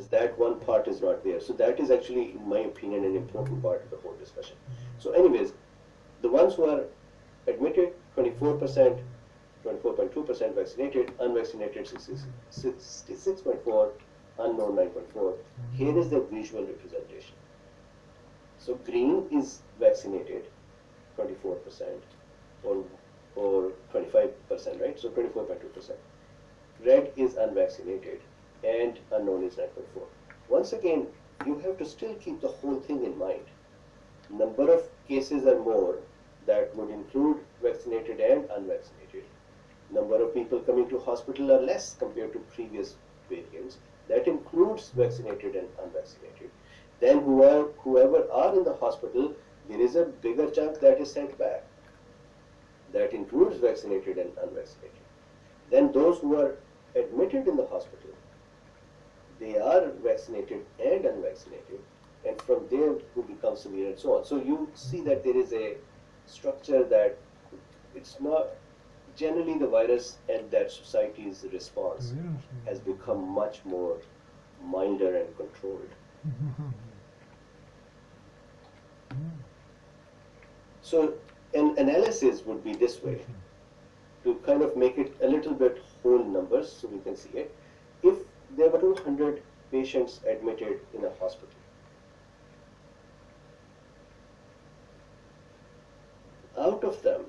is that one part is not there. So that is actually, in my opinion, an important part of the whole discussion. So anyways, the ones who are admitted, 24%, 24.2% vaccinated, unvaccinated 66.4, unknown 9.4. Here is the visual representation. So green is vaccinated, 24%, or 25%, right? So 24.2%. Red is unvaccinated, and unknown is 9.4. Once again, you have to still keep the whole thing in mind. Number of cases are more that would include vaccinated and unvaccinated. Number of people coming to hospital are less compared to previous variants. That includes vaccinated and unvaccinated. Then whoever are in the hospital, there is a bigger chunk that is sent back. That includes vaccinated and unvaccinated. Then those who are admitted in the hospital, they are vaccinated and unvaccinated, and from there who become severe and so on. So you see that there is a structure that it's not, generally the virus and that society's response has become much more milder and controlled. So an analysis would be this way, to kind of make it a little bit whole numbers so we can see it. If there were 200 patients admitted in a hospital, out of them,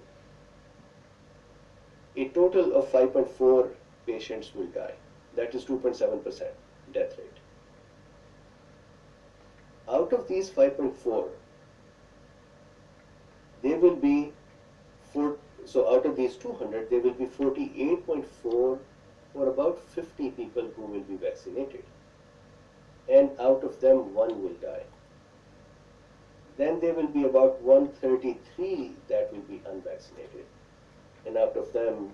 a total of 5.4 patients will die. That is 2.7% death rate. Out of these 5.4, there will be so out of these 200, there will be 48.4, or about 50 people who will be vaccinated. And out of them, 1 will die. Then there will be about 133 that will be unvaccinated. And out of them,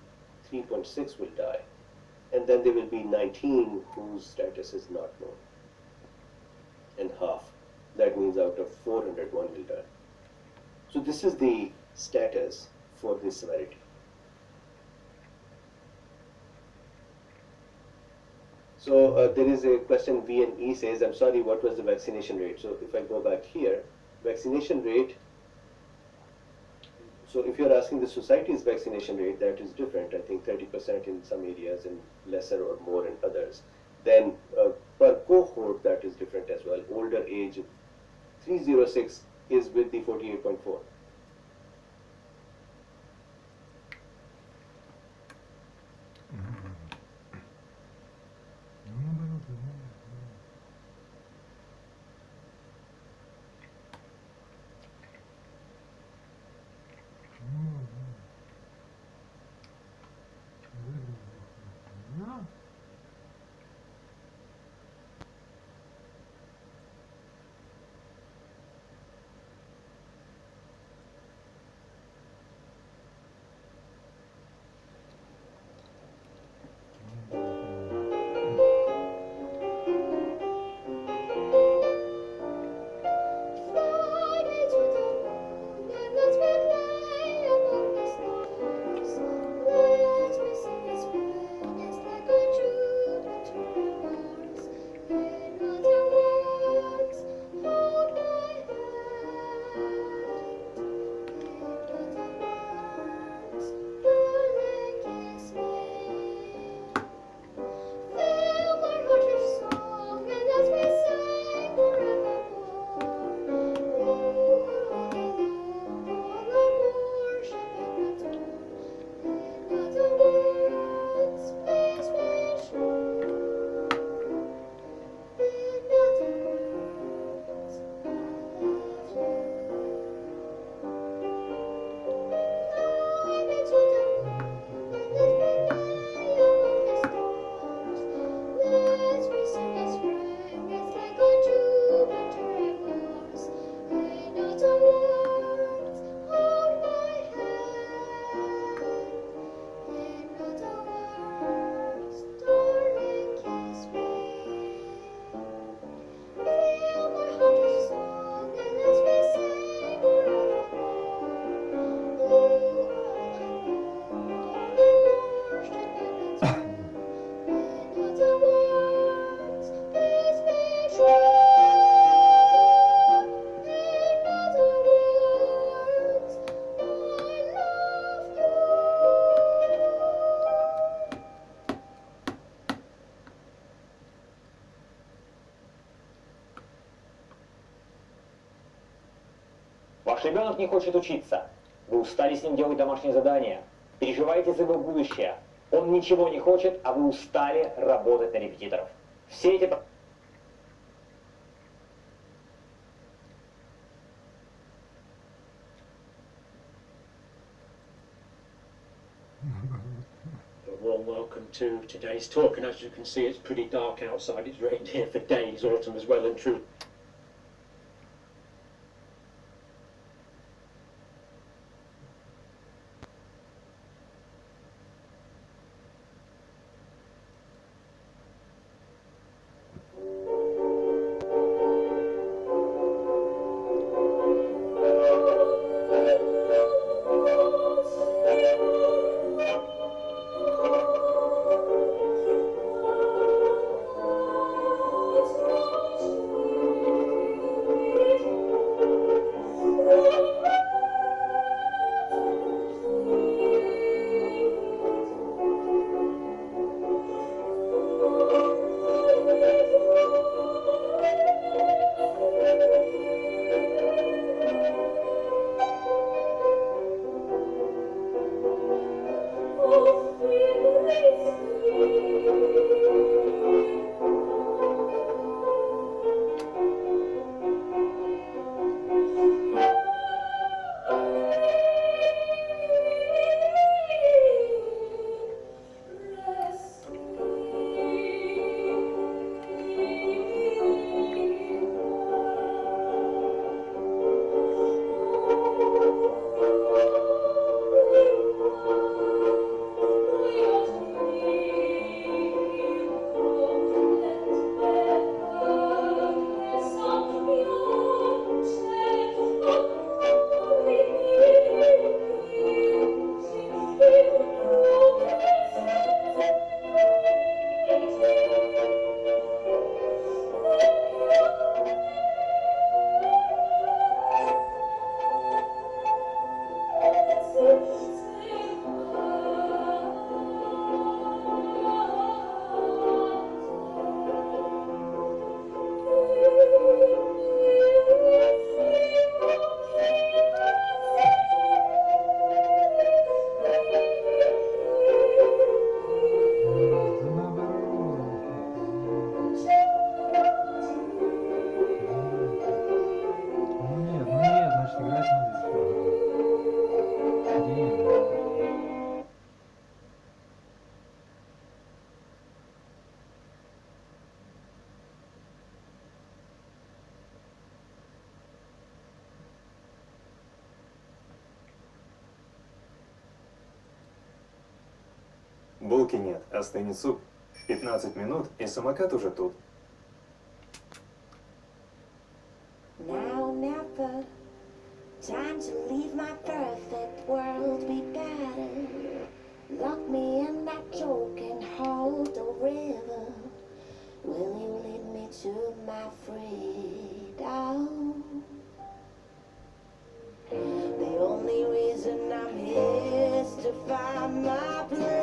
3.6 will die. And then there will be 19 whose status is not known. And half. That means out of 400, 1 will die. So this is the status for this severity. So there is a question, VNE says, I'm sorry, what was the vaccination rate? So if I go back here, vaccination rate, so if you're asking the society's vaccination rate, that is different. I think 30% in some areas and lesser or more in others. Then per cohort, that is different as well. Older age, 306 is with the 48.4. Ваш ребенок не хочет учиться. Вы устали с ним делать домашние задания. Переживаете за его будущее. Он ничего не хочет, а вы устали работать на репетиторов. Все эти... Warm welcome to today's talk, and as you can see, it's pretty dark outside. It's rained here for days. Autumn is well and true. Булки нет, остынет суп. 15 минут, и самокат уже тут. Now never, time to leave my perfect world be better. Lock me in that choke and hold the river. Will you lead me to my freedom? The only reason I'm here is to find my place.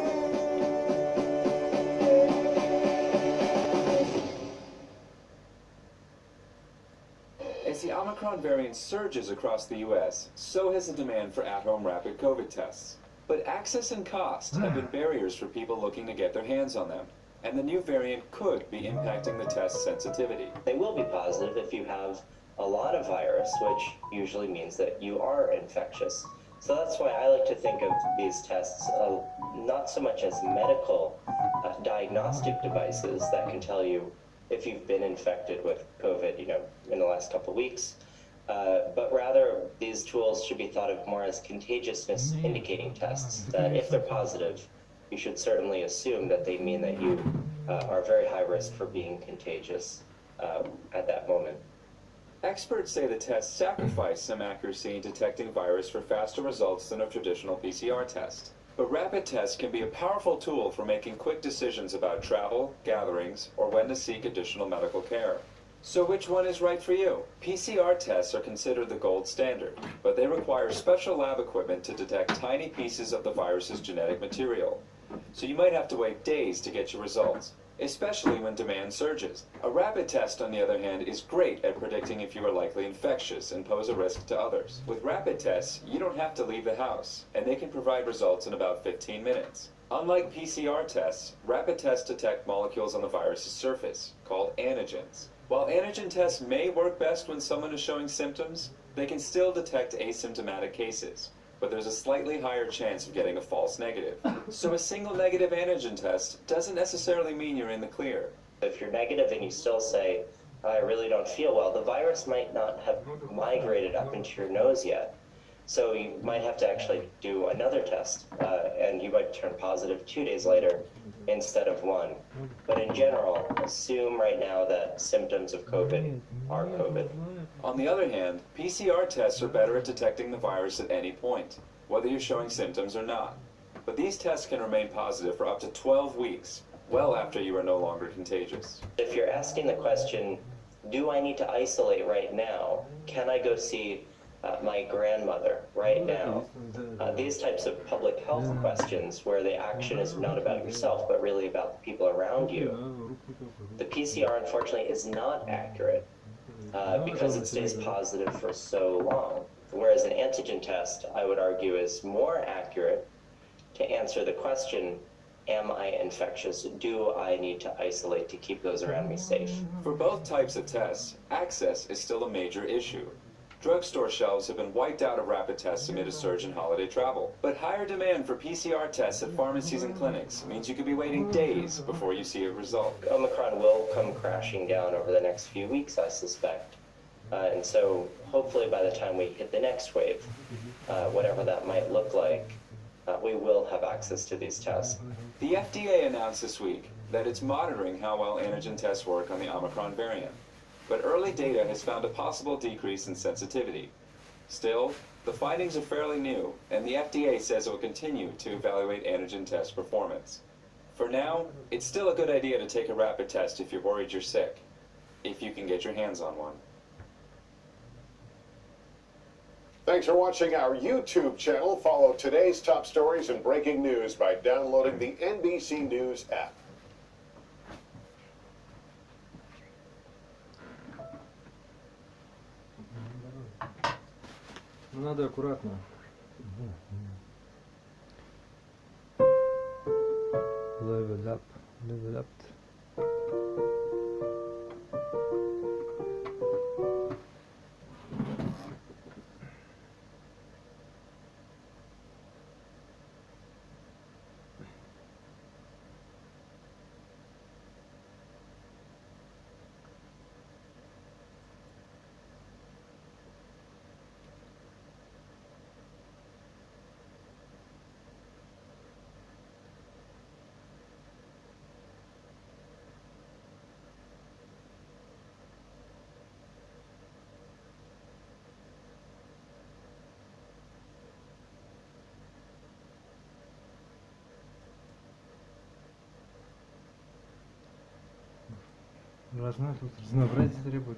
As the Omicron variant surges across the U.S., so has the demand for at-home rapid COVID tests. But access and cost have been barriers for people looking to get their hands on them, and the new variant could be impacting the test sensitivity. They will be positive if you have a lot of virus, which usually means that you are infectious. So that's why I like to think of these tests not so much as medical diagnostic devices that can tell you if you've been infected with COVID, in the last couple of weeks, but rather these tools should be thought of more as contagiousness indicating tests, that if they're positive, you should certainly assume that they mean that you are very high risk for being contagious at that moment. Experts say the tests sacrifice some accuracy in detecting virus for faster results than a traditional PCR test. But rapid tests can be a powerful tool for making quick decisions about travel, gatherings, or when to seek additional medical care. So which one is right for you? PCR tests are considered the gold standard, but they require special lab equipment to detect tiny pieces of the virus's genetic material. So you might have to wait days to get your results, especially when demand surges. A rapid test, on the other hand, is great at predicting if you are likely infectious and pose a risk to others. With rapid tests, you don't have to leave the house, and they can provide results in about 15 minutes. Unlike PCR tests, rapid tests detect molecules on the virus's surface, called antigens. While antigen tests may work best when someone is showing symptoms, they can still detect asymptomatic cases, but there's a slightly higher chance of getting a false negative. So a single negative antigen test doesn't necessarily mean you're in the clear. If you're negative and you still say, I really don't feel well, the virus might not have migrated up into your nose yet. So you might have to actually do another test, and you might turn positive 2 days later instead of 1. But in general, assume right now that symptoms of COVID are COVID. On the other hand, PCR tests are better at detecting the virus at any point, whether you're showing symptoms or not. But these tests can remain positive for up to 12 weeks, well after you are no longer contagious. If you're asking the question, do I need to isolate right now? Can I go see my grandmother right now? These types of public health questions where the action is not about yourself, but really about the people around you. The PCR, unfortunately, is not accurate because it stays positive for so long. Whereas an antigen test, I would argue, is more accurate to answer the question, am I infectious? Do I need to isolate to keep those around me safe? For both types of tests, access is still a major issue. Drugstore shelves have been wiped out of rapid tests amid a surge in holiday travel. But higher demand for PCR tests at pharmacies and clinics means you could be waiting days before you see a result. Omicron will come crashing down over the next few weeks, I suspect. And so hopefully by the time we hit the next wave, whatever that might look like, we will have access to these tests. The FDA announced this week that it's monitoring how well antigen tests work on the Omicron variant. But early data has found a possible decrease in sensitivity. Still, the findings are fairly new, and the FDA says it will continue to evaluate antigen test performance. For now, it's still a good idea to take a rapid test if you're worried you're sick, if you can get your hands on one. Thanks for watching our YouTube channel. Follow today's top stories and breaking news by downloading the NBC News app. Надо аккуратно. Level up, level up. Разнообразие требует.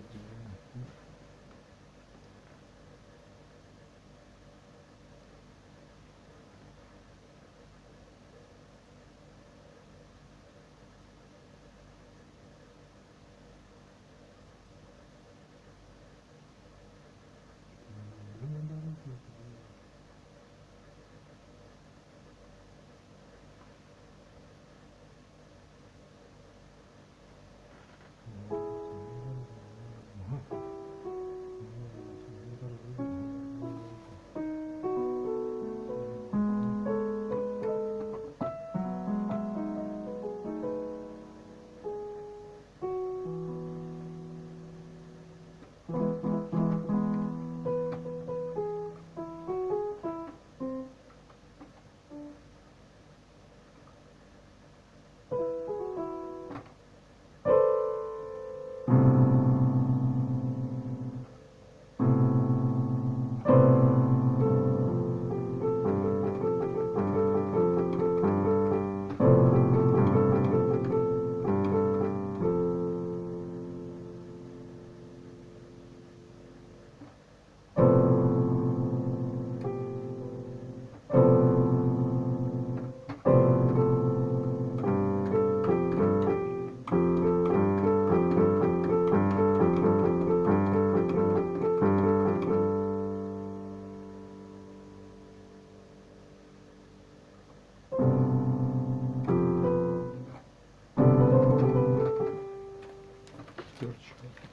шестерочка.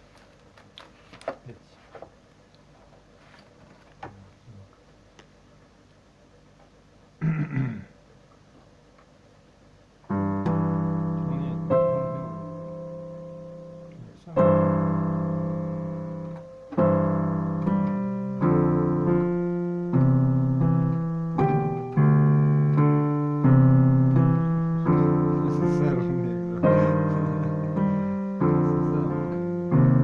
Пять. Нет, он белый. СССР умею, да. СССР.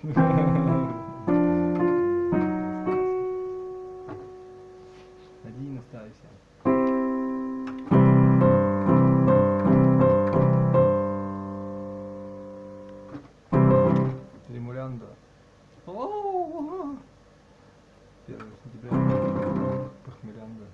Один остался. Римулянда. 1 сентября. Похмелянда.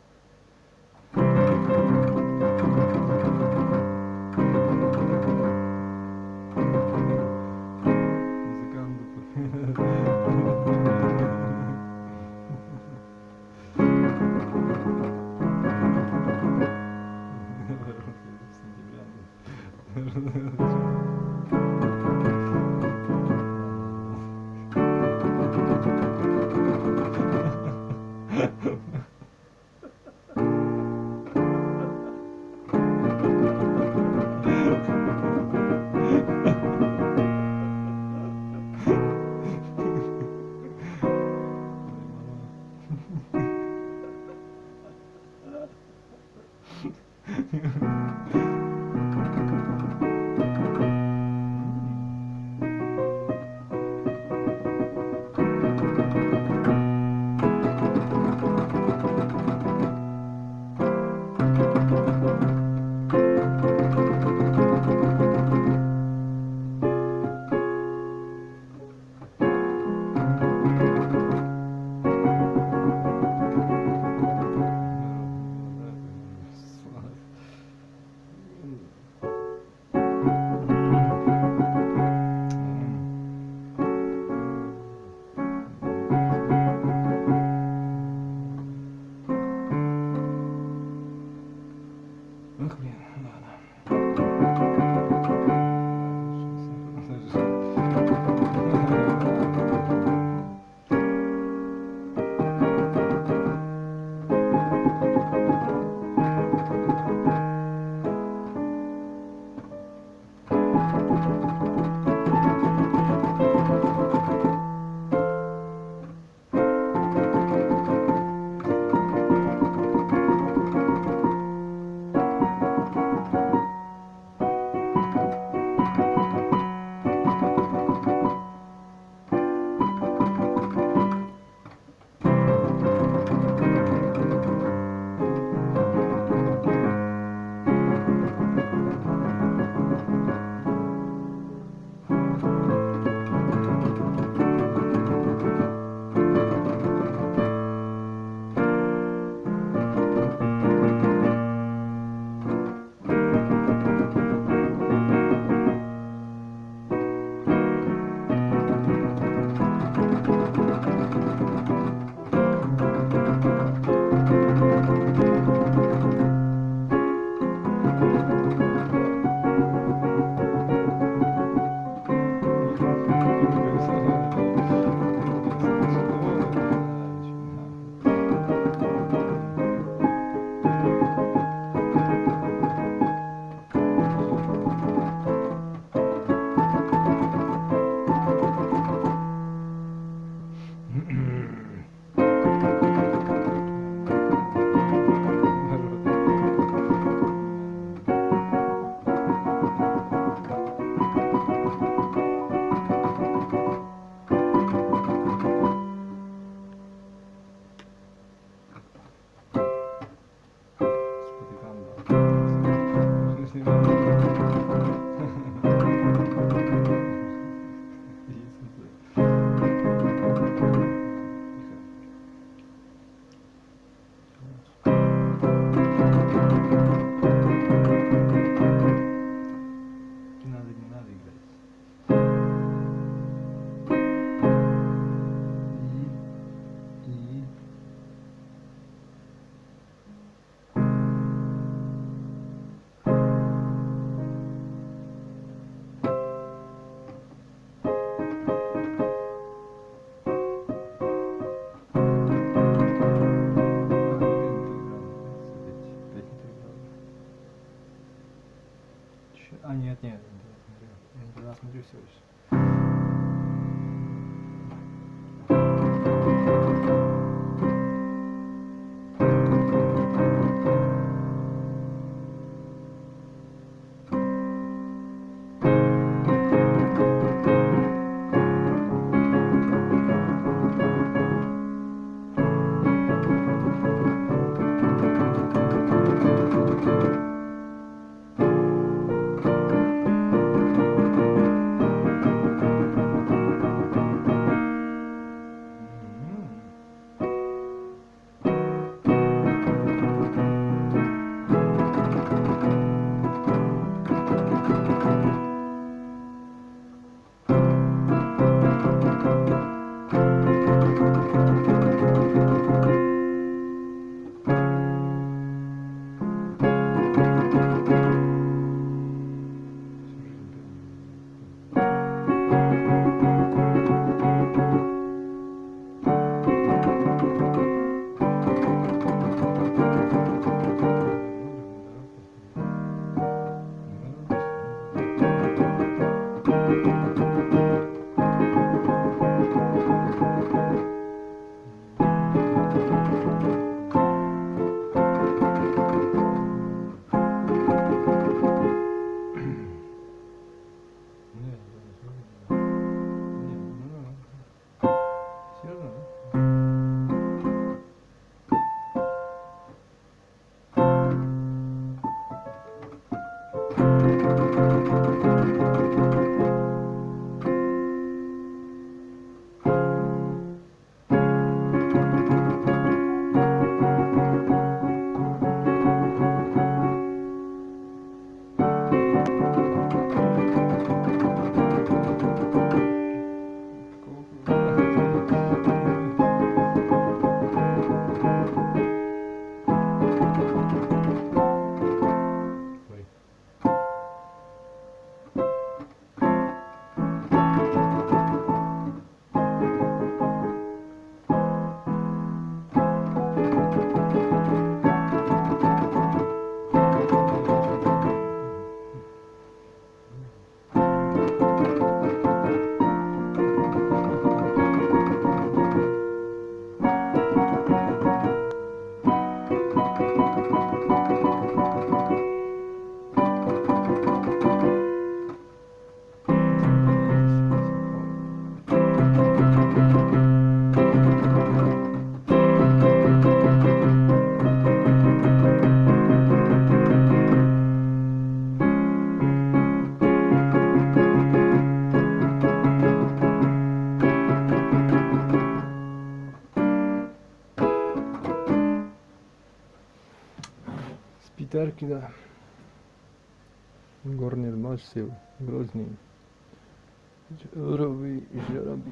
смотрю всего лишь. Терки, да. Горный массив, Грозный. Журавли, журавли.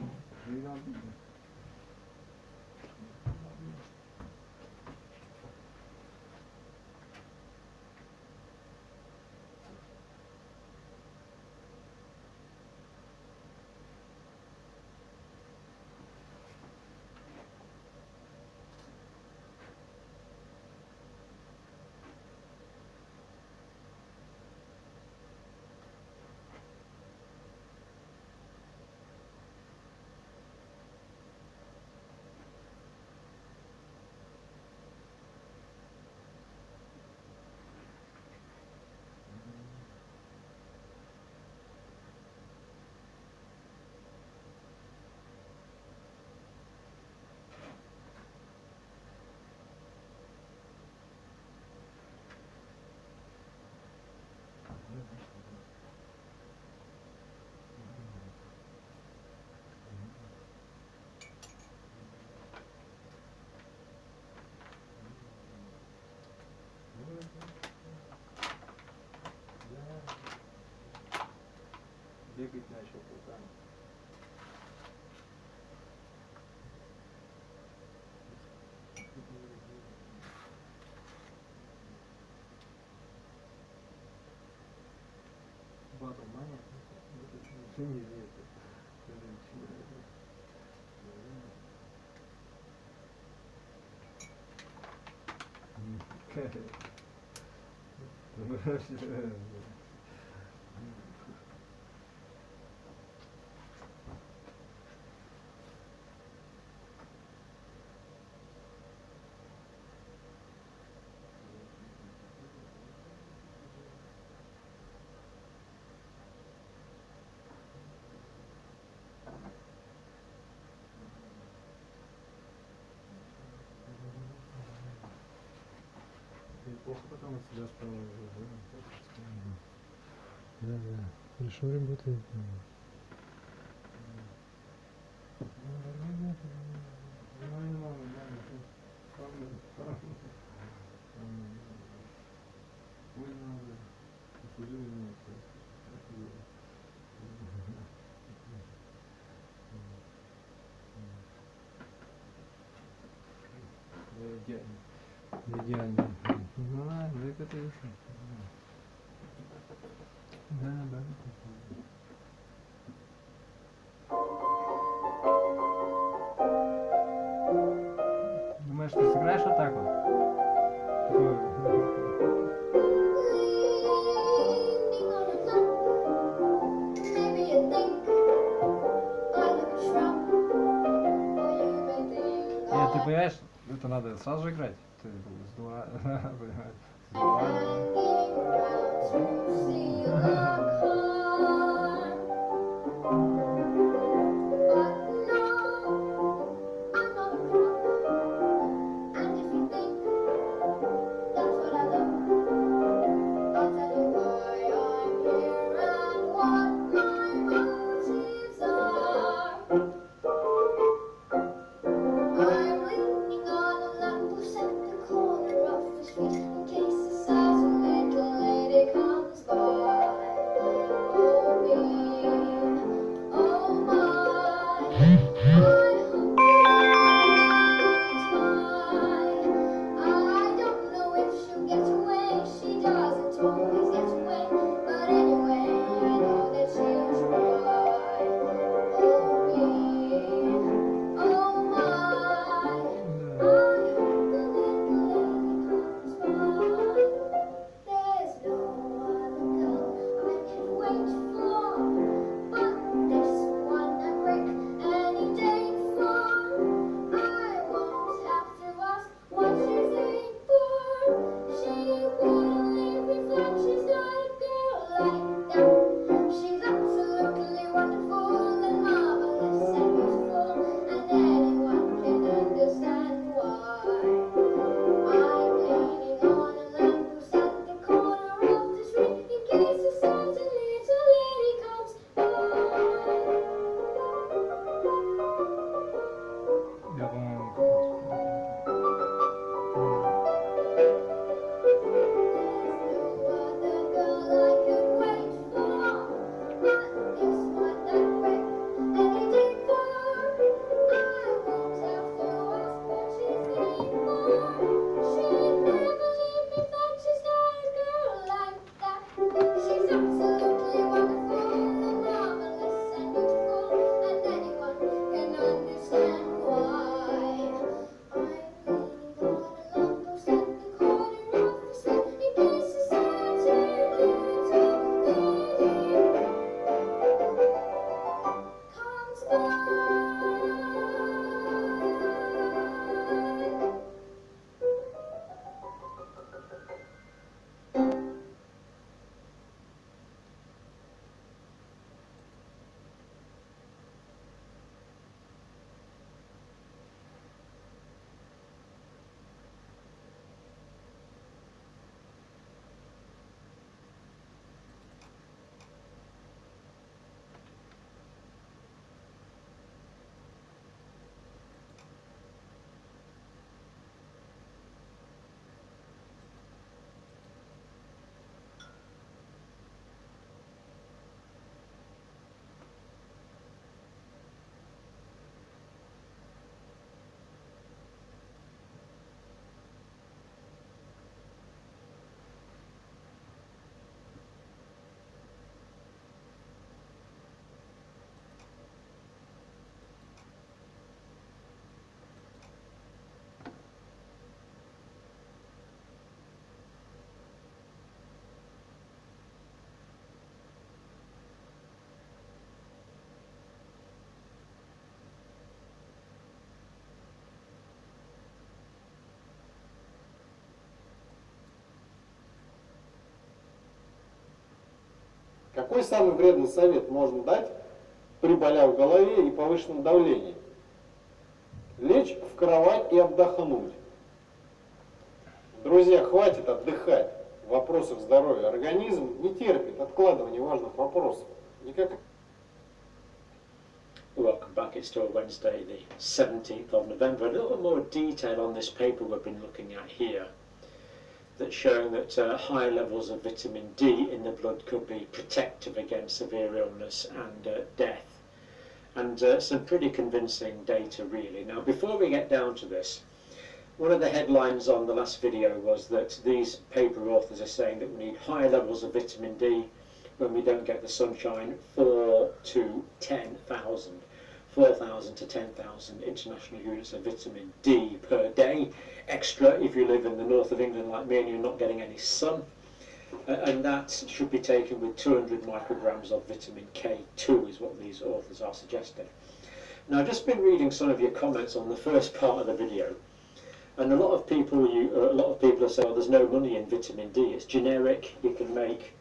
Бегать начал руками. Батл мания. Это не видит. Плохо потом от себя стало. Да, хорошо работает. Идеально. Ну ладно, выкатывайся. Да, да. Думаешь, ты сыграешь вот так вот? Нет, ты понимаешь, это надо сразу же играть. Ты Wait for, but this one I break any Какой самый вредный совет можно дать при болях в голове и повышенном давлении? Лечь в кровать и отдохнуть. Друзья, хватит отдыхать в вопросах здоровья. Организм не терпит откладывания важных вопросов. Никак. Welcome back. It's still Wednesday, the 17th of November. A little more detail on this paper we've been looking at here, that's showing that higher levels of vitamin D in the blood could be protective against severe illness and death. And some pretty convincing data, really. Now, before we get down to this, one of the headlines on the last video was that these paper authors are saying that we need higher levels of vitamin D when we don't get the sunshine, 4,000 to 10,000 international units of vitamin D per day, extra if you live in the north of England like me and you're not getting any sun, and that should be taken with 200 micrograms of vitamin K2 is what these authors are suggesting. Now, I've just been reading some of your comments on the first part of the video, and a lot of people are saying, well, there's no money in vitamin D, it's generic, you can make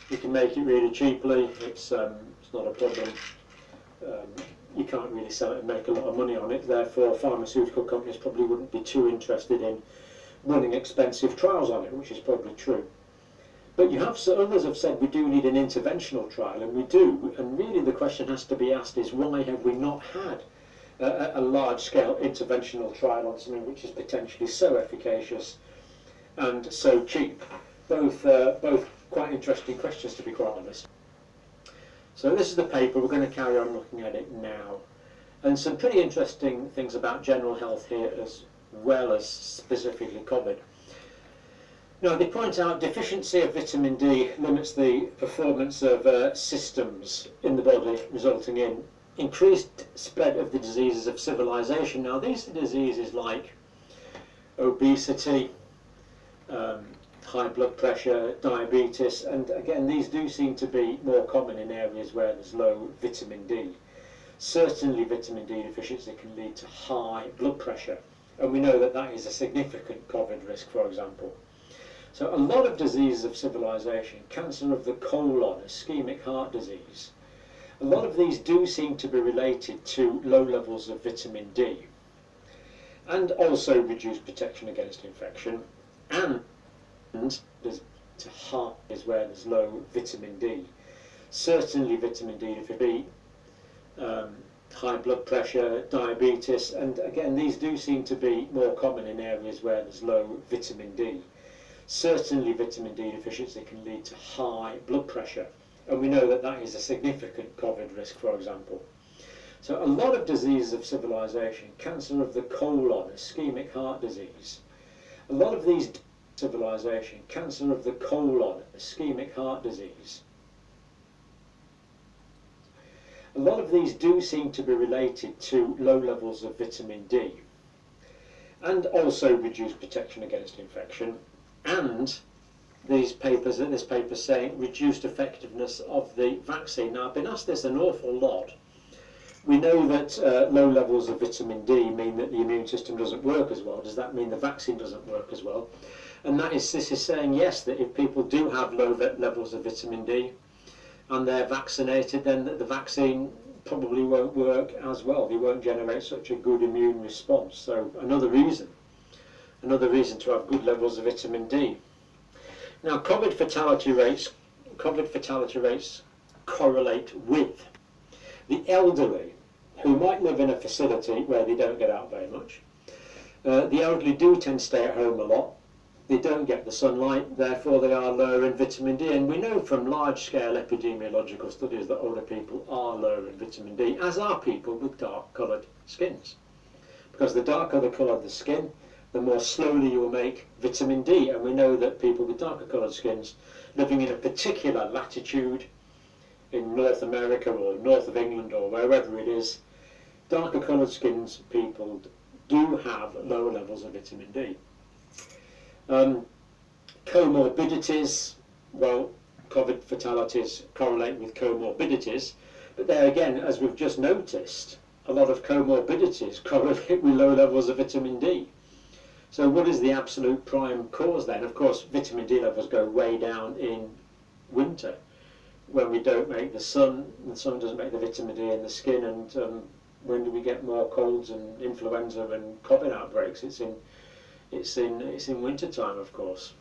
it really cheaply, it's not a problem, you can't really sell it and make a lot of money on it, therefore pharmaceutical companies probably wouldn't be too interested in running expensive trials on it, which is probably true. But others have said we do need an interventional trial, and we do, and really the question has to be asked is, why have we not had a large-scale interventional trial on something which is potentially so efficacious and so cheap? Both quite interesting questions, to be quite honest. So this is the paper, we're going to carry on looking at it now. And some pretty interesting things about general health here as well as specifically COVID. Now, they point out deficiency of vitamin D limits the performance of systems in the body, resulting in increased spread of the diseases of civilization. Now, these are diseases like obesity, high blood pressure, diabetes, and again, these do seem to be more common in areas where there's low vitamin D. Certainly, vitamin D deficiency can lead to high blood pressure, and we know that that is a significant COVID risk, for example. So a lot of diseases of civilization, cancer of the colon, ischemic heart disease, a lot of these do seem to be related to low levels of vitamin D, and also reduced protection against infection, and to heart is where there's low vitamin D. Certainly vitamin D deficiency, high blood pressure, diabetes, and again, these do seem to be more common in areas where there's low vitamin D. Certainly vitamin D deficiency can lead to high blood pressure, and we know that that is a significant COVID risk, for example. So a lot of diseases of civilization, cancer of the colon, ischemic heart disease, a lot of these civilization, cancer of the colon, ischemic heart disease, a lot of these do seem to be related to low levels of vitamin D, and also reduced protection against infection, and this paper saying reduced effectiveness of the vaccine. Now, I've been asked this an awful lot. We know that low levels of vitamin D mean that the immune system doesn't work as well. Does that mean the vaccine doesn't work as well? And this is saying, yes, that if people do have low levels of vitamin D and they're vaccinated, then the vaccine probably won't work as well. They won't generate such a good immune response. So another reason to have good levels of vitamin D. Now, COVID fatality rates correlate with the elderly who might live in a facility where they don't get out very much. The elderly do tend to stay at home a lot. They don't get the sunlight, therefore they are lower in vitamin D. And we know from large-scale epidemiological studies that older people are lower in vitamin D, as are people with dark-coloured skins. Because the darker the colour of the skin, the more slowly you will make vitamin D. And we know that people with darker coloured skins living in a particular latitude in North America or north of England or wherever it is, darker coloured skins people do have lower levels of vitamin D. Comorbidities, well, COVID fatalities correlate with comorbidities, but there again, as we've just noticed, a lot of comorbidities correlate with low levels of vitamin D. So what is the absolute prime cause then? Of course, vitamin D levels go way down in winter, when we don't make the sun doesn't make the vitamin D in the skin, and when do we get more colds and influenza and COVID outbreaks? It's in winter time, of course.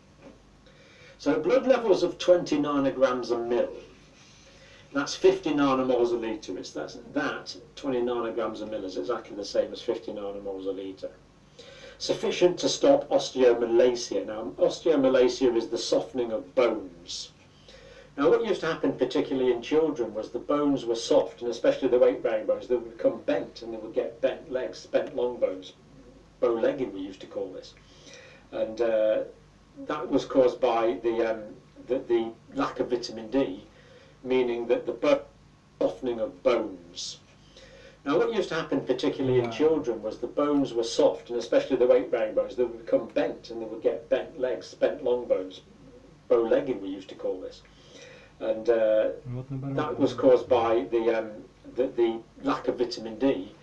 So blood levels of 20 nanograms a mil. That's 50 nanomoles a litre. That 20 nanograms a mil is exactly the same as 50 nanomoles a litre. Sufficient to stop osteomalacia. Now, osteomalacia is the softening of bones. Now, what used to happen, particularly in children, was the bones were soft, and especially the weight-bearing bones, they would become bent, and they would get bent legs, bent long bones. Bow-legged, we used to call this. And that was caused by the lack of vitamin D, meaning that the softening of bones. Now, what used to happen, particularly in children, was the bones were soft, and especially the weight-bearing bones, they would become bent, and they would get bent legs, bent long bones. Bow-legged, we used to call this. And that was caused by the lack of vitamin D,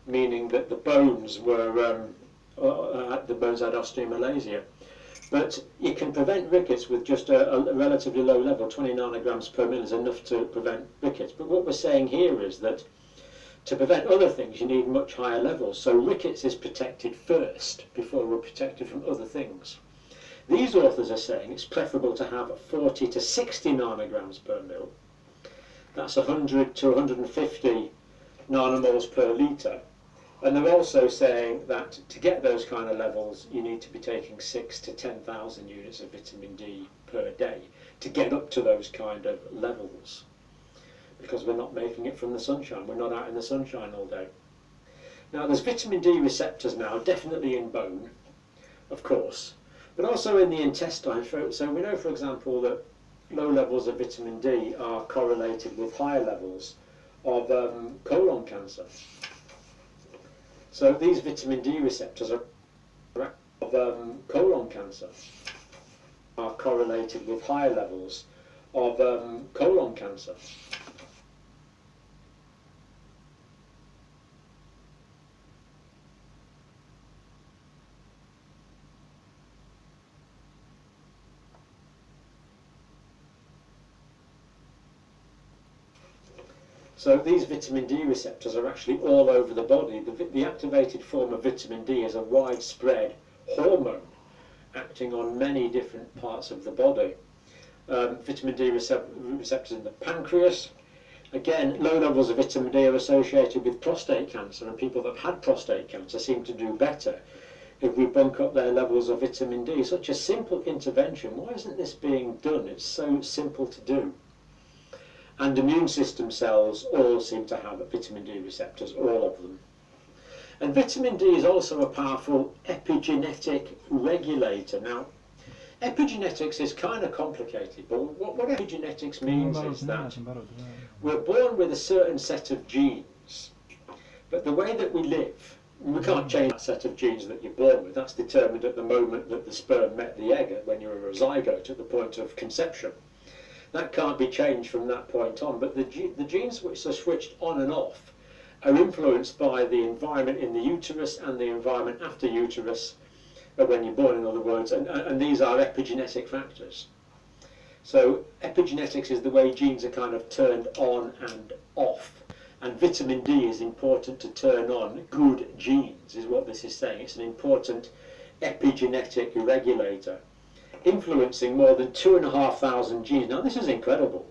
meaning that the bones were the bones had osteomalacia. But you can prevent rickets with just a relatively low level. 20 nanograms per mil is enough to prevent rickets. But what we're saying here is that to prevent other things, you need much higher levels. So rickets is protected first before we're protected from other things. These authors are saying it's preferable to have 40 to 60 nanograms per mil. That's 100 to 150 nanomoles per litre. And they're also saying that to get those kind of levels, you need to be taking 6,000 to 10,000 units of vitamin D per day to get up to those kind of levels. Because we're not making it from the sunshine. We're not out in the sunshine all day. Now, there's vitamin D receptors now, definitely in bone, of course, but also in the intestine. So we know, for example, that low levels of vitamin D are correlated with higher levels of colon cancer. So these vitamin D receptors are colon cancer are correlated with higher levels of colon cancer. So these vitamin D receptors are actually all over the body. The activated form of vitamin D is a widespread hormone acting on many different parts of the body. Vitamin D receptors in the pancreas. Again, low levels of vitamin D are associated with prostate cancer, and people that have had prostate cancer seem to do better if we bump up their levels of vitamin D. Such a simple intervention. Why isn't this being done? It's so simple to do. And immune system cells all seem to have vitamin D receptors, all of them. And vitamin D is also a powerful epigenetic regulator. Now, epigenetics is kind of complicated, but what epigenetics means is that we're born with a certain set of genes, but the way that we live, we can't change that set of genes that you're born with. That's determined at the moment that the sperm met the egg, when you're a zygote, at the point of conception. That can't be changed from that point on, but the genes which are switched on and off are influenced by the environment in the uterus and the environment after uterus, when you're born, in other words, and these are epigenetic factors. So epigenetics is the way genes are kind of turned on and off, and vitamin D is important to turn on good genes, is what this is saying. It's an important epigenetic regulator, influencing more than 2,500 genes. Now, this is incredible.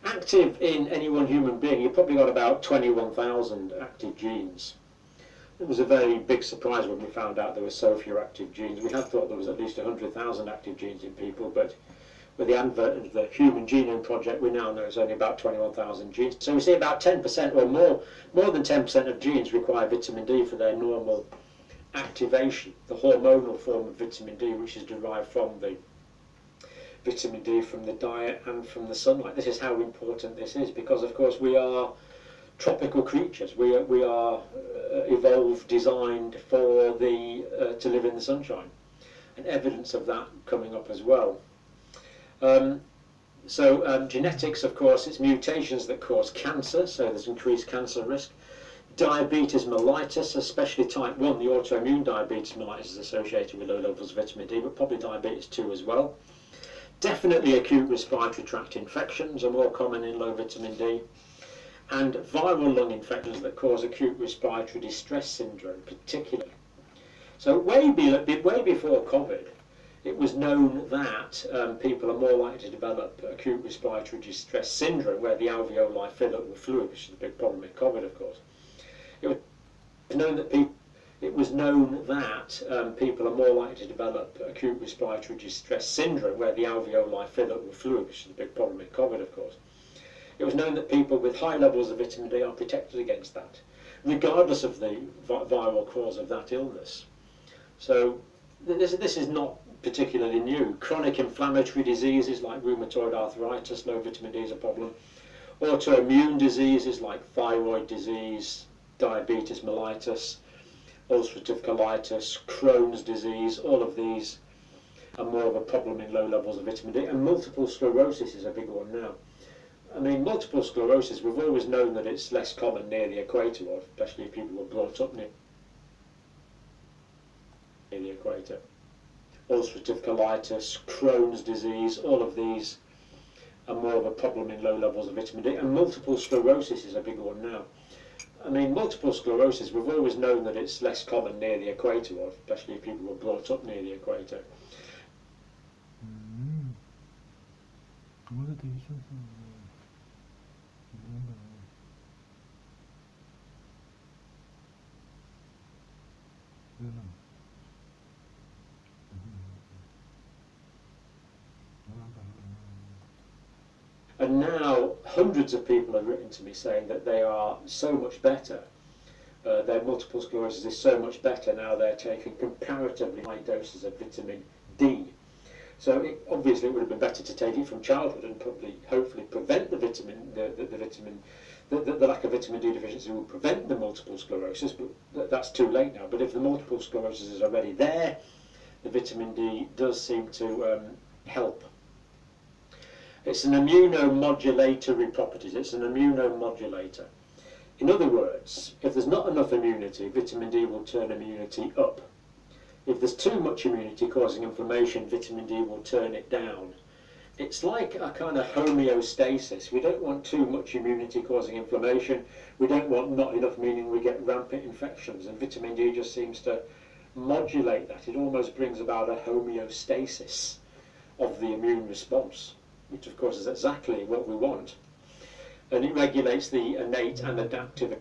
Active in any one human being, you've probably got about 21,000 active genes. It was a very big surprise when we found out there were so few active genes. We had thought there was at least 100,000 active genes in people, but with the advent of the Human Genome Project, we now know it's only about 21,000 genes. So we see about 10% or more than 10% of genes require vitamin D for their normal activation, the hormonal form of vitamin D, which is derived from the vitamin D from the diet and from the sunlight. This is how important this is, because of course we are tropical creatures. We are evolved, designed for to live in the sunshine, and evidence of that coming up as well. Genetics, of course, it's mutations that cause cancer, so there's increased cancer risk. Diabetes mellitus, especially type 1, the autoimmune diabetes mellitus is associated with low levels of vitamin D, but probably diabetes 2 as well. Definitely acute respiratory tract infections are more common in low vitamin D, and viral lung infections that cause acute respiratory distress syndrome particularly. So way before COVID, it was known that people are more likely to develop acute respiratory distress syndrome, where the alveoli fill up with fluid, which is a big problem with COVID, of course. It was known that people are more likely to develop acute respiratory distress syndrome, where the alveoli fill up with fluid, which is a big problem with COVID, of course. It was known that people with high levels of vitamin D are protected against that, regardless of the viral cause of that illness. So this is not particularly new. Chronic inflammatory diseases like rheumatoid arthritis, low vitamin D is a problem. Autoimmune diseases like thyroid disease, diabetes mellitus, ulcerative colitis, Crohn's disease, all of these are more of a problem in low levels of vitamin D. And multiple sclerosis is a big one now. I mean, multiple sclerosis, we've always known that it's less common near the equator, or especially if people were brought up near the equator. Ulcerative colitis, Crohn's disease, all of these are more of a problem in low levels of vitamin D. And multiple sclerosis is a big one now. I mean, multiple sclerosis, we've always known that it's less common near the equator, or especially if people were brought up near the equator. Вот это еще. And now hundreds of people have written to me saying that they are so much better. Their multiple sclerosis is so much better now they're taking comparatively high doses of vitamin D. So obviously it would have been better to take it from childhood and probably, hopefully, prevent the lack of vitamin D deficiency will prevent the multiple sclerosis, but that's too late now. But if the multiple sclerosis is already there, the vitamin D does seem to help. It's an immunomodulatory properties. It's an immunomodulator. In other words, if there's not enough immunity, vitamin D will turn immunity up. If there's too much immunity causing inflammation, vitamin D will turn it down. It's like a kind of homeostasis. We don't want too much immunity causing inflammation. We don't want not enough, meaning we get rampant infections. And vitamin D just seems to modulate that. It almost brings about a homeostasis of the immune response, which of course is exactly what we want. And it regulates the innate and adaptive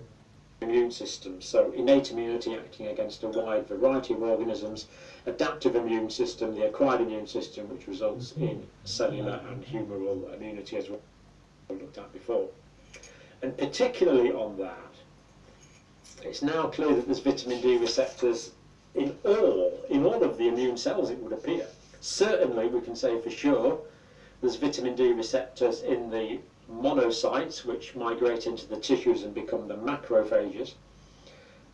immune system. So innate immunity acting against a wide variety of organisms, adaptive immune system, the acquired immune system, which results in cellular and humoral immunity, as we looked at before. And particularly on that, it's now clear that there's vitamin D receptors in all of the immune cells, it would appear. Certainly we can say for sure there's vitamin D receptors in the monocytes, which migrate into the tissues and become the macrophages.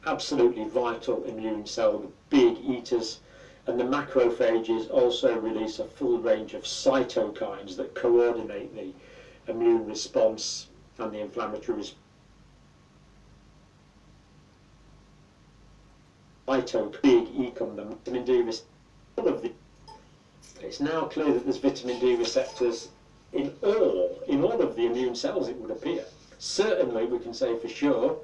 Absolutely vital immune cell, the big eaters. And the macrophages also release a full range of cytokines that coordinate the immune response and the inflammatory response. Big ecom, the vitamin D receptors. It's now clear that there's vitamin D receptors in all of the immune cells, it would appear. Certainly we can say for sure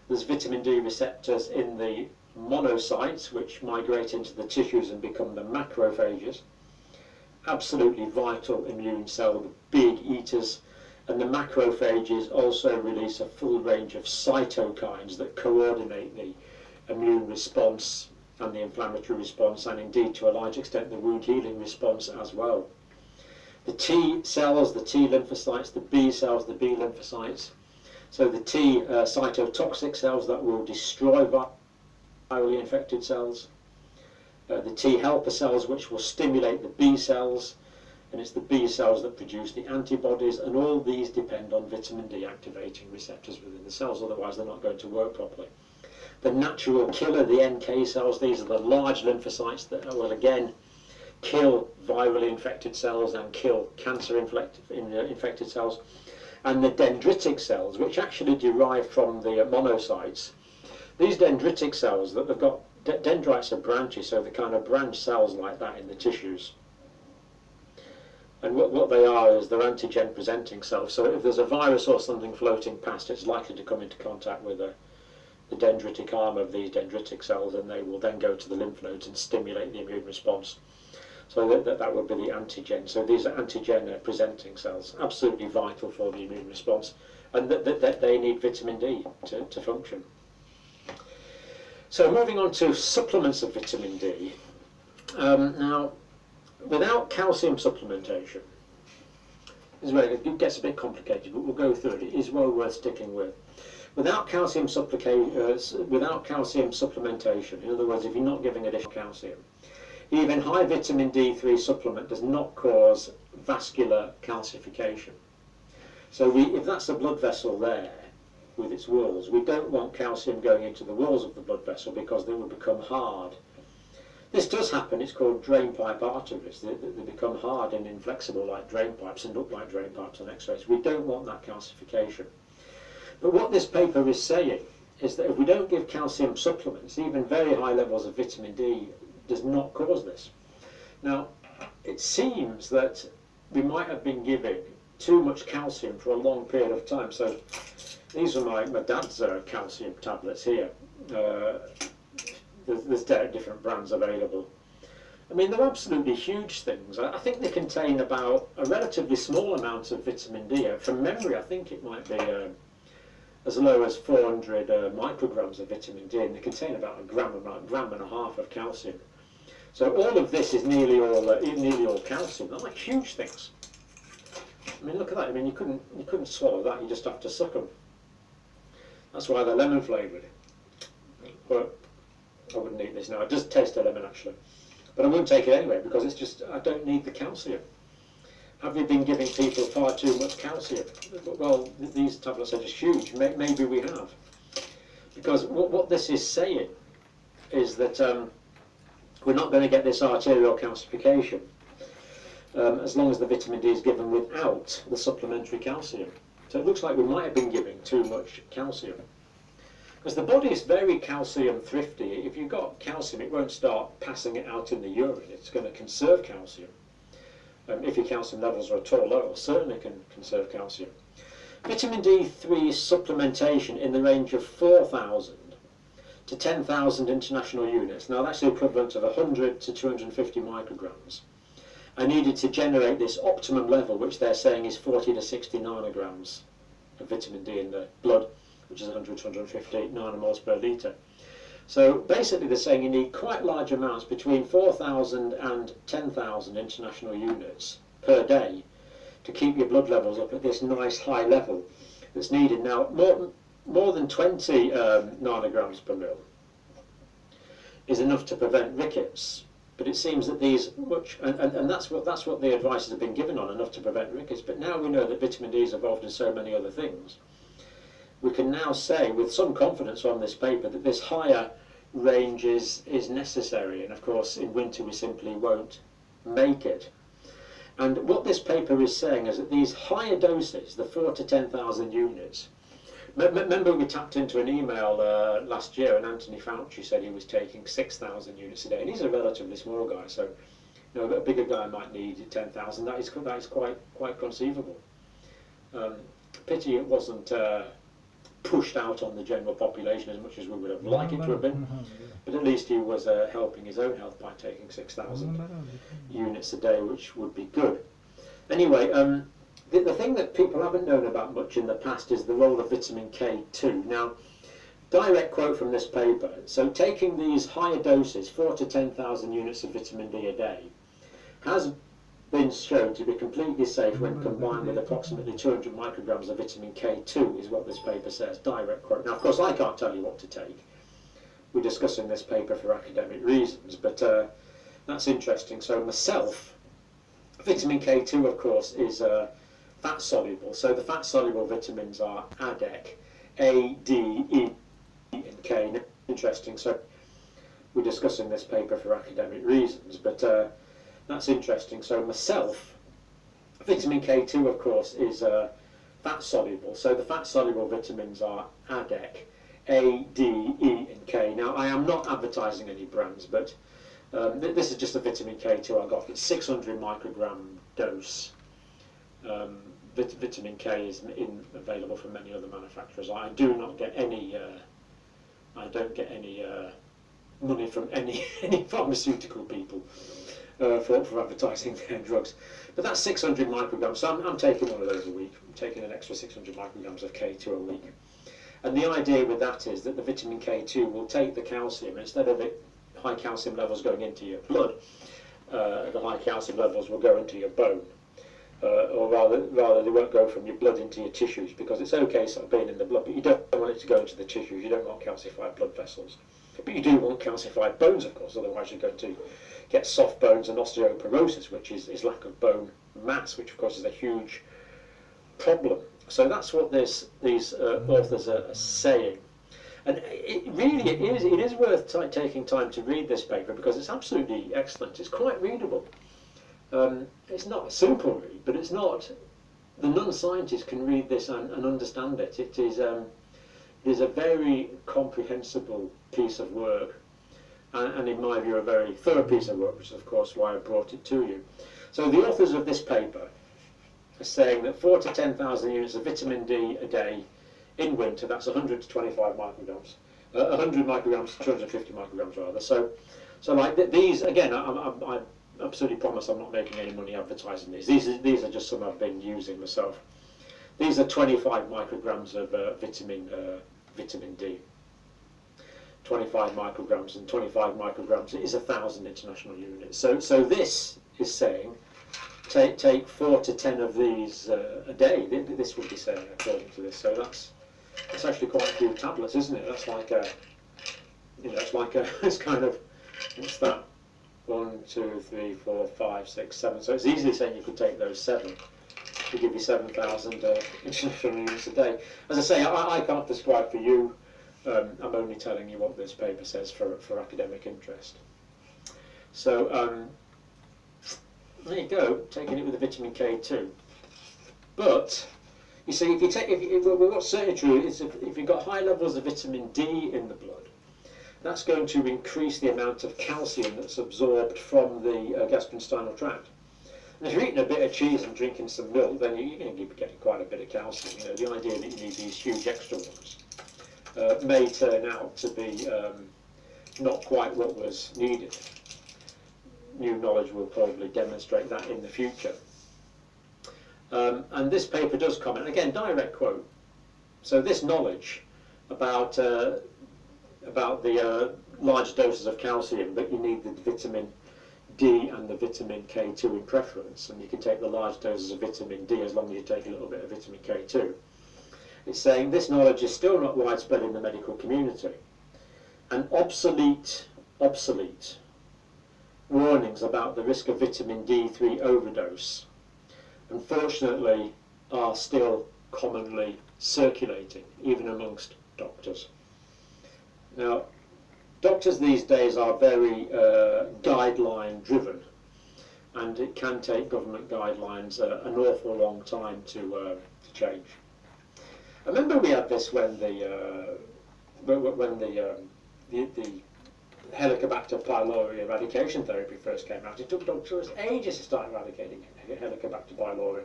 there's vitamin D receptors in the monocytes, which migrate into the tissues and become the macrophages. Absolutely vital immune cell, the big eaters. And the macrophages also release a full range of cytokines that coordinate the immune response and the inflammatory response, and indeed to a large extent the wound healing response as well. The T cells, the T lymphocytes, the B cells, the B lymphocytes. So the T cytotoxic cells that will destroy virally infected cells. The T helper cells, which will stimulate the B cells, and it's the B cells that produce the antibodies, and all these depend on vitamin D activating receptors within the cells, otherwise they're not going to work properly. The natural killer, the NK cells, these are the large lymphocytes that will again kill virally infected cells and kill cancer infected cells. And the dendritic cells, which actually derive from the monocytes. These dendritic cells, that they've got dendrites are branches, so the kind of branch cells like that in the tissues. And what they are is they're antigen presenting cells. So if there's a virus or something floating past, it's likely to come into contact with the dendritic arm of these dendritic cells, and they will then go to the lymph nodes and stimulate the immune response. So that would be the antigen. So these are antigen presenting cells, absolutely vital for the immune response, and that they need vitamin D to function. So moving on to supplements of vitamin D. Now, without calcium supplementation, it gets a bit complicated, but we'll go through it. It is well worth sticking with. Without calcium supplementation, in other words, if you're not giving additional calcium, even high vitamin D3 supplement does not cause vascular calcification. So if that's a blood vessel there with its walls, we don't want calcium going into the walls of the blood vessel because they will become hard. This does happen. It's called drain pipe arteries. They become hard and inflexible like drain pipes and look like drain pipes on x-rays. We don't want that calcification. But what this paper is saying is that if we don't give calcium supplements, even very high levels of vitamin D does not cause this. Now, it seems that we might have been giving too much calcium for a long period of time. So these are my dad's calcium tablets here. There's different brands available. I mean, they're absolutely huge things. I think they contain about a relatively small amount of vitamin D. From memory, I think it might be as low as 400 micrograms of vitamin D, and they contain about a gram and a half of calcium. So all of this is nearly all calcium. They're like huge things. I mean, look at that. I mean, you couldn't swallow that. You just have to suck them. That's why they're lemon flavoured. But I wouldn't eat this now. It does taste of lemon actually, but I wouldn't take it anyway because it's just I don't need the calcium. Have we been giving people far too much calcium? Well, these tablets are just huge. Maybe we have, because what this is saying is that we're not going to get this arterial calcification as long as the vitamin D is given without the supplementary calcium. So it looks like we might have been giving too much calcium. Because the body is very calcium thrifty. If you've got calcium, it won't start passing it out in the urine. It's going to conserve calcium. If your calcium levels are at all low, it certainly can conserve calcium. Vitamin D3 supplementation in the range of 4,000 to 10,000 international units. Now that's the equivalent of 100 to 250 micrograms. I needed to generate this optimum level, which they're saying is 40 to 60 nanograms of vitamin D in the blood, which is 100 to 150 nanomoles per litre. So basically they're saying you need quite large amounts, between 4,000 and 10,000 international units per day to keep your blood levels up at this nice high level that's needed. Now, more than 20 nanograms per mil is enough to prevent rickets, but it seems that these and that's what the advice has been given on, enough to prevent rickets. But now we know that vitamin D is involved in so many other things. We can now say with some confidence on this paper that this higher range is necessary, and of course in winter we simply won't make it. And what this paper is saying is that these higher doses, the 4 to 10,000 units, remember we tapped into an email last year and Anthony Fauci said he was taking 6,000 units a day, and he's a relatively small guy, so you know, a bigger guy might need 10,000. That is quite conceivable. Pity it wasn't pushed out on the general population as much as we would have liked it to have been, but at least he was helping his own health by taking 6,000 units a day, which would be good. Anyway, the thing that people haven't known about much in the past is the role of vitamin K2. Now, direct quote from this paper, so taking these higher doses, 4 to 10,000 units of vitamin D a day, has been shown to be completely safe when combined with approximately 200 micrograms of vitamin K2, is what this paper says, direct quote. Now, of course, I can't tell you what to take. We're discussing this paper for academic reasons, but that's interesting. So myself, vitamin K2, of course, is fat soluble. So the fat soluble vitamins are ADEK, A, D, E, and K. Interesting. So we're discussing this paper for academic reasons, but that's interesting. So myself, vitamin K2, of course, is fat soluble. So the fat soluble vitamins are ADEK, A, D, E, and K. Now, I am not advertising any brands, but this is just a vitamin K2 I got. It's 600 microgram dose. vitamin K is available from many other manufacturers. I do not get any. I don't get any money from any pharmaceutical people for advertising their drugs. But that's 600 micrograms. So I'm taking one of those a week. I'm taking an extra 600 micrograms of K2 a week. And the idea with that is that the vitamin K2 will take the calcium, instead of it high calcium levels going into your blood, the high calcium levels will go into your bone. Or rather they won't go from your blood into your tissues, because it's okay sort of being in the blood, but you don't want it to go into the tissues. You don't want calcified blood vessels. But you do want calcified bones, of course, otherwise you're going to get soft bones and osteoporosis, which is lack of bone mass, which of course is a huge problem. So that's what these authors are saying. And it is worth taking time to read this paper, because it's absolutely excellent. It's quite readable. It's not a simple read, but it's not. The non-scientist can read this and understand it. It is a very comprehensible piece of work, and in my view a very thorough piece of work, which is of course why I brought it to you. So the authors of this paper are saying that 4 to 10,000 units of vitamin D a day in winter, that's 100 to 25 micrograms, 100 micrograms to 250 micrograms rather. So like these, again, I absolutely promise I'm not making any money advertising these. These are just some I've been using myself. These are 25 micrograms of vitamin D. 25 micrograms, and 25 micrograms is 1,000 international units. So this is saying take 4 to 10 of these a day. This would be saying, according to this. So that's actually quite a few tablets, isn't it? That's like a, it's kind of, what's that? 1, 2, 3, 4, 5, 6, 7. So it's easily saying you could take those 7 to give you 7,000 international units a day. As I say, I can't prescribe for you. I'm only telling you what this paper says for academic interest. So there you go, taking it with the vitamin K2. But you see, what's certainly true is if you've got high levels of vitamin D in the blood, that's going to increase the amount of calcium that's absorbed from the gastrointestinal tract. And if you're eating a bit of cheese and drinking some milk, then you're going to be getting quite a bit of calcium. You know, the idea that you need these huge extra ones may turn out to be not quite what was needed. New knowledge will probably demonstrate that in the future. And this paper does comment, again, direct quote. So this knowledge about the large doses of calcium, that you need the vitamin D and the vitamin K2 in preference, and you can take the large doses of vitamin D as long as you take a little bit of vitamin K2. It's saying this knowledge is still not widespread in the medical community, and obsolete warnings about the risk of vitamin D3 overdose, unfortunately, are still commonly circulating, even amongst doctors. Now, doctors these days are very guideline driven, and it can take government guidelines an awful long time to change. I remember we had this when the Helicobacter pylori eradication therapy first came out. It took doctors ages to start eradicating Helicobacter pylori.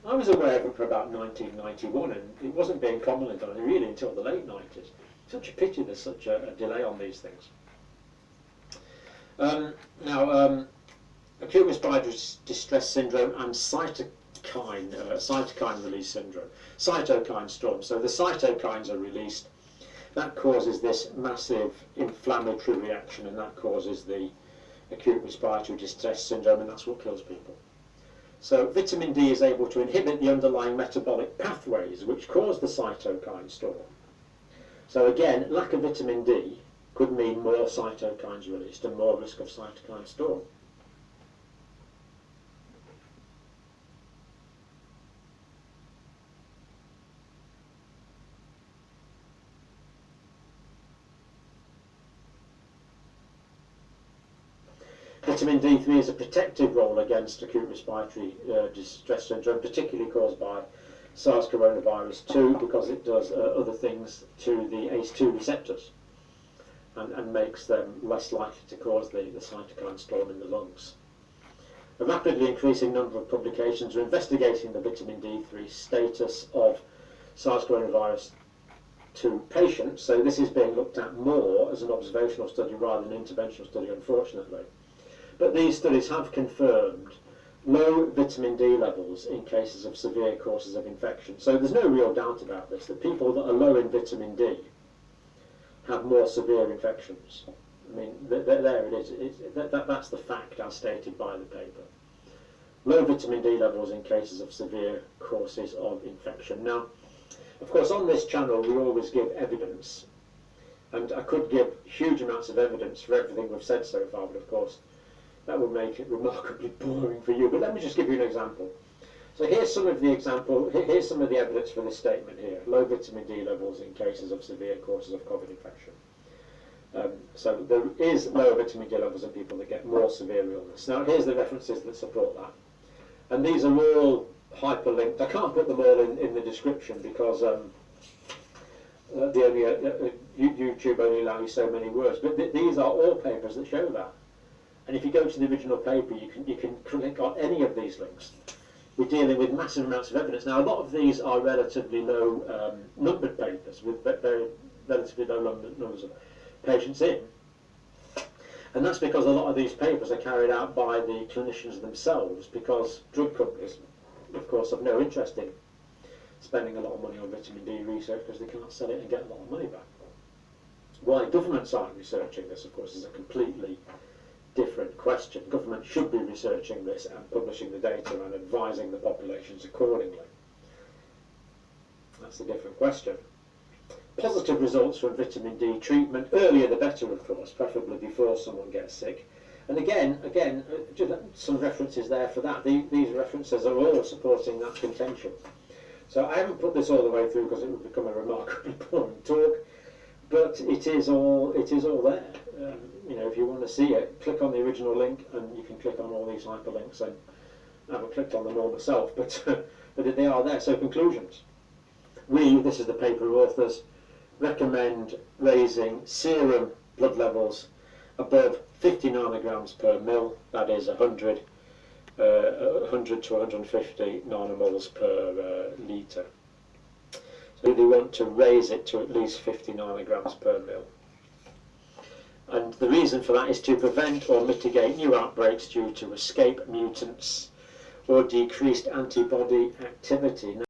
I was aware of it for about 1991, and it wasn't being commonly done really until the late 90s. Such a pity there's such a delay on these things. Now, acute respiratory distress syndrome and cytokine release syndrome, cytokine storm. So the cytokines are released. That causes this massive inflammatory reaction, and that causes the acute respiratory distress syndrome, and that's what kills people. So vitamin D is able to inhibit the underlying metabolic pathways which cause the cytokine storm. So again, lack of vitamin D could mean more cytokines released and more risk of cytokine storm. Vitamin D3 has a protective role against acute respiratory distress syndrome, particularly caused by SARS coronavirus 2, because it does other things to the ACE2 receptors and makes them less likely to cause the cytokine storm in the lungs. A rapidly increasing number of publications are investigating the vitamin D3 status of SARS coronavirus 2 patients, so this is being looked at more as an observational study rather than an interventional study, unfortunately. But these studies have confirmed low vitamin D levels in cases of severe courses of infection. So there's no real doubt about this, that people that are low in vitamin D have more severe infections. I mean, there it is. That's the fact as stated by the paper. Low vitamin D levels in cases of severe courses of infection. Now, of course, on this channel we always give evidence, and I could give huge amounts of evidence for everything we've said so far, but of course that would make it remarkably boring for you. But let me just give you an example. So here's some of the here's some of the evidence for this statement here. Low vitamin D levels in cases of severe courses of COVID infection. So there is lower vitamin D levels in people that get more severe illness. Now here's the references that support that. And these are all hyperlinked. I can't put them all in the description because YouTube only allows you so many words. But these are all papers that show that. And if you go to the original paper, you can click on any of these links. We're dealing with massive amounts of evidence. Now, a lot of these are relatively low numbered papers with very relatively low numbers of patients in. And that's because a lot of these papers are carried out by the clinicians themselves, because drug companies, of course, have no interest in spending a lot of money on vitamin D research because they can't sell it and get a lot of money back. Why governments aren't researching this, of course, is a completely different question. Government should be researching this and publishing the data and advising the populations accordingly. That's a different question. Positive results from vitamin D treatment, earlier the better, of course, preferably before someone gets sick. And again, just some references there for that. These references are all supporting that contention. So I haven't put this all the way through because it would become a remarkably boring talk, but it is all there. You know, if you want to see it, click on the original link, and you can click on all these hyperlinks. And I haven't clicked on them all myself, but they are there. So conclusions. This is the paper authors, recommend raising serum blood levels above 50 nanograms per mil, that is 100 to 150 nanomoles per litre. So they want to raise it to at least 50 nanograms per mil. And the reason for that is to prevent or mitigate new outbreaks due to escape mutants or decreased antibody activity. Now,